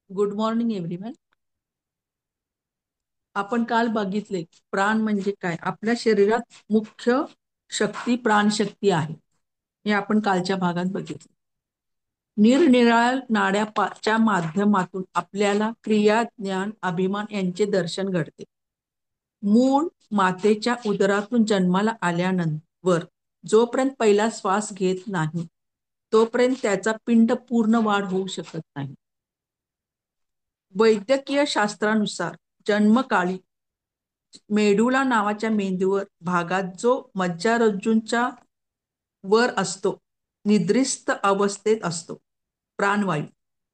Good morning everyone. आपण काल बघितले प्राण म्हणजे काय. आपल्या शरीरात मुख्य शक्ती प्राणशक्ती आहे, हे आपण कालच्या भागात बघितले. निरनिराळ्या नाड्याच्या माध्यमातून आपल्याला क्रिया, ज्ञान, अभिमान यांचे दर्शन घडते. मूळ मातेच्या उदरातून जन्माला आल्यानंतर जोपर्यंत पहिला श्वास घेत नाही तोपर्यंत त्याचा पिंड पूर्ण वाढ होऊ शकत नाही. वैद्यकीय शास्त्रानुसार जन्मकाळी मेडुला नावाच्या मेंदूवर भागात जो मज्जारज्जूंच्या वर असतो, निद्रिस्त अवस्थेत असतो प्राणवायू.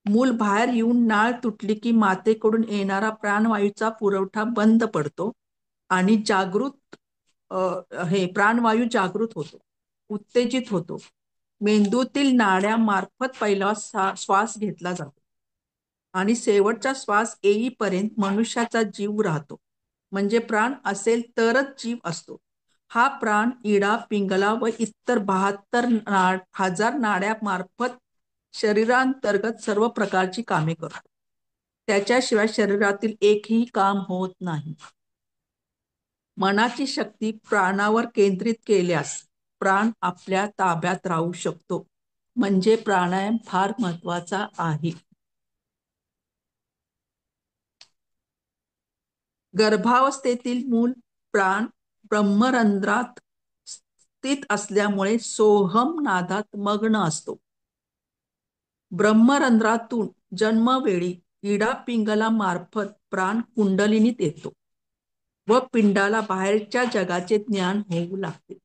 मूल बाहेर येऊन नाळ तुटली की मातेकडून येणारा प्राणवायूचा पुरवठा बंद पडतो आणि हे प्राणवायू जागृत होतो, उत्तेजित होतो. मेंदूतील नाड्यामार्फत पहिला श्वास घेतला जातो आणि शेवटचा श्वास येईपर्यंत मनुष्याचा जीव राहतो. म्हणजे प्राण असेल तरच जीव असतो. हा प्राण इडा, पिंगला व इतर 72,000 नाड्यामार्फत शरीरांतर्गत सर्व प्रकारची कामे करतो. त्याच्याशिवाय शरीरातील एकही काम होत नाही. मनाची शक्ती प्राणावर केंद्रित केल्यास प्राण आपल्या ताब्यात राहू शकतो. म्हणजे प्राणायाम फार महत्वाचा आहे. गर्भावस्थेतील मूल प्राण ब्रह्मरंध्रात स्थित असल्यामुळे सोहम नादात मग्न असतो. ब्रह्मरंध्रातून जन्मवेळी इडा पिंगला मार्फत प्राण कुंडलिनीत येतो व पिंडाला बाहेरच्या जगाचे ज्ञान होऊ लागते.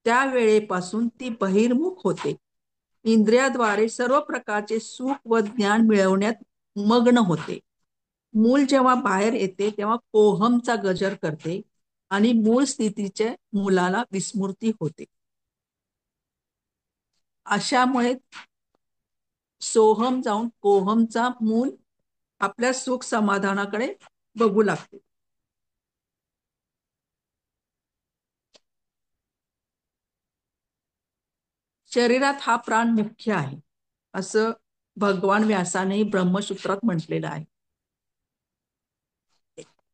त्या वेळेपासून ती बहिर्मुख होते. इंद्रियाद्वारे सर्व प्रकारचे सुख व ज्ञान मिळवण्यात मग्न होते. मूल जेव्हा बाहेर येते तेव्हा कोहमचा गजर करते आणि मूळ स्थितीच्या मुलाला विस्मृती होते. अशामुळे सोहम जाऊन कोहमचा मूल आपल्या सुख समाधानाकडे बघू लागते. शरीरात हा प्राण मुख्य आहे असं भगवान व्यासाने ब्रह्मसूत्रात म्हटलेलं आहे.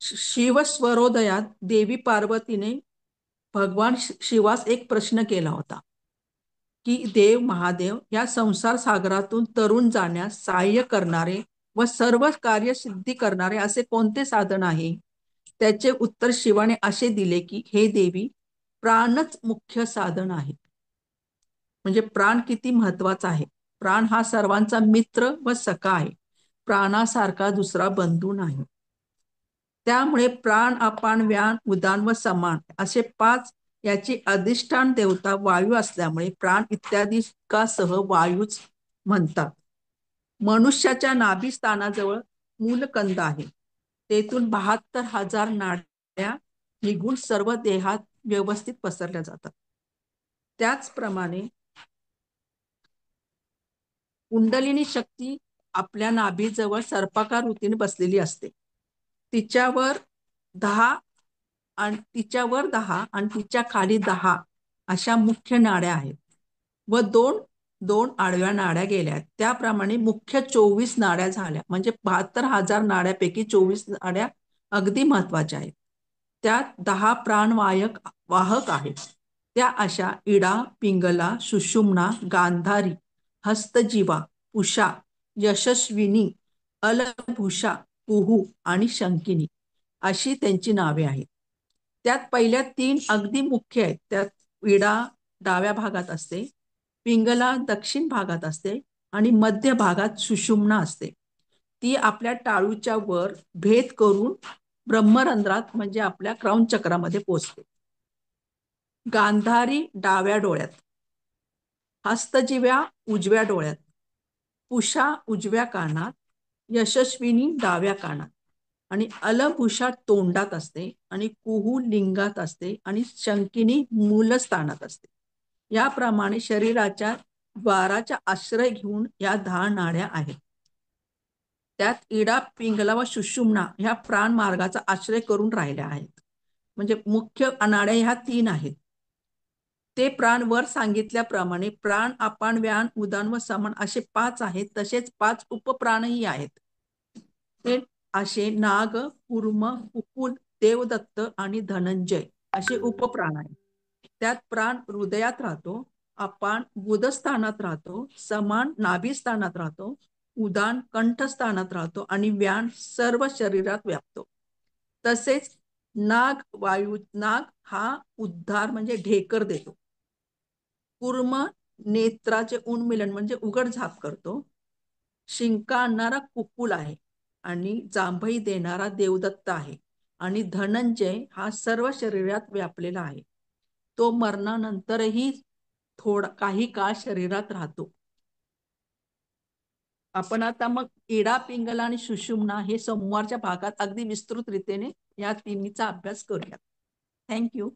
शिवस्वरोदयात देवी पार्वतीने भगवान शिवास एक प्रश्न केला होता की देव महादेव या संसार सागरातून तरुण जाण्यास सहाय्य करणारे व सर्व कार्य सिद्धी करणारे असे कोणते साधन आहे. त्याचे उत्तर शिवाने असे दिले की हे देवी, प्राणच मुख्य साधन आहे. म्हणजे प्राण किती महत्वाचा आहे. प्राण हा सर्वांचा मित्र व सखा आहे. प्राणासारखा दुसरा बंधू नाही. त्यामुळे प्राण, अपान, व्यान, उदान व समान असे 5 याची अधिष्ठान देवता वायू असल्यामुळे प्राण इत्यादीसह वायूच म्हणतात. मनुष्याच्या नाभिस्थानाजवळ मूलकंद आहे. तेथून 72,000 नाड्या निघून सर्व देहात व्यवस्थित पसरल्या जातात. त्याचप्रमाणे कुंडलिनी शक्ती आपल्या नाभीजवळ सर्पाकार वृत्तीने बसलेली असते. तिच्यावर 10 आणि तिच्या खाली 10 अशा मुख्य नाड्या आहेत व दोन आडव्या नाड्या गेल्या. त्याप्रमाणे मुख्य 24 नाड्या झाल्या. म्हणजे 72,000 नाड्यापैकी 24 नाड्या अगदी महत्वाच्या आहेत. त्यात 10 वाहक आहेत. त्या अशा इडा, पिंगला, सुषुम्ना, गांधारी, हस्तजीवा, उषा, यशस्विनी, अलभूषा, कुहू आणि शंकिनी अशी त्यांची नावे आहेत. त्यात पहिल्या 3 अगदी मुख्य आहेत. त्यात इडा डाव्या भागात असते, पिंगला दक्षिण भागात असते आणि मध्य भागात सुषुम्ना असते. ती आपल्या टाळूच्या वर भेद करून ब्रह्मरंध्रात म्हणजे आपल्या क्राउन चक्रामध्ये पोचते. गांधारी डाव्या डोळ्यात, हस्तजीव्या उजव्या डोळ्यात, उषा उजव्या कानात, यशस्विनी डाव्या कानात आणि अलभूषा तोंडात असते आणि कुहू लिंगात असते आणि शंकिनी मूलस्थानात असते. याप्रमाणे शरीराच्या द्वाराचा आश्रय घेऊन या 10 नाड्या आहेत. त्यात इडा, पिंगला व सुषुम्ना ह्या प्राण मार्गाचा आश्रय करून राहिल्या आहेत. म्हणजे मुख्य नाड्या ह्या 3 आहेत. ते प्राण वर सांगितल्याप्रमाणे प्राण, अपान, व्यान, उदान व समान असे 5 आहेत. तसेच 5 उपप्राणही आहेत. ते असे नाग, कूर्म, कुकुल, देवदत्त आणि धनंजय असे उपप्राण आहेत. त्यात प्राण हृदयात राहतो, अपान गुदस्थानात राहतो, समान नाभिस्थानात राहतो, उदान कंठस्थानात राहतो आणि व्यान सर्व शरीरात व्यापतो. तसेच नाग हा उद्धार म्हणजे ढेकर देतो. कूर्म नेत्राचे उन्मिलन म्हणजे उघडझाप करतो. शिंका आणणारा कुकुल आहे आणि जांभई देणारा देवदत्त आहे. आणि धनंजय हा सर्व शरीरात व्यापलेला आहे. तो मरणानंतरही काही काळ शरीरात राहतो. आपण आता मग इडा, पिंगला आणि सुषुम्ना हे सोमवारच्या भागात अगदी विस्तृत रीतीने या तिन्हीचा अभ्यास करूया. थँक्यू.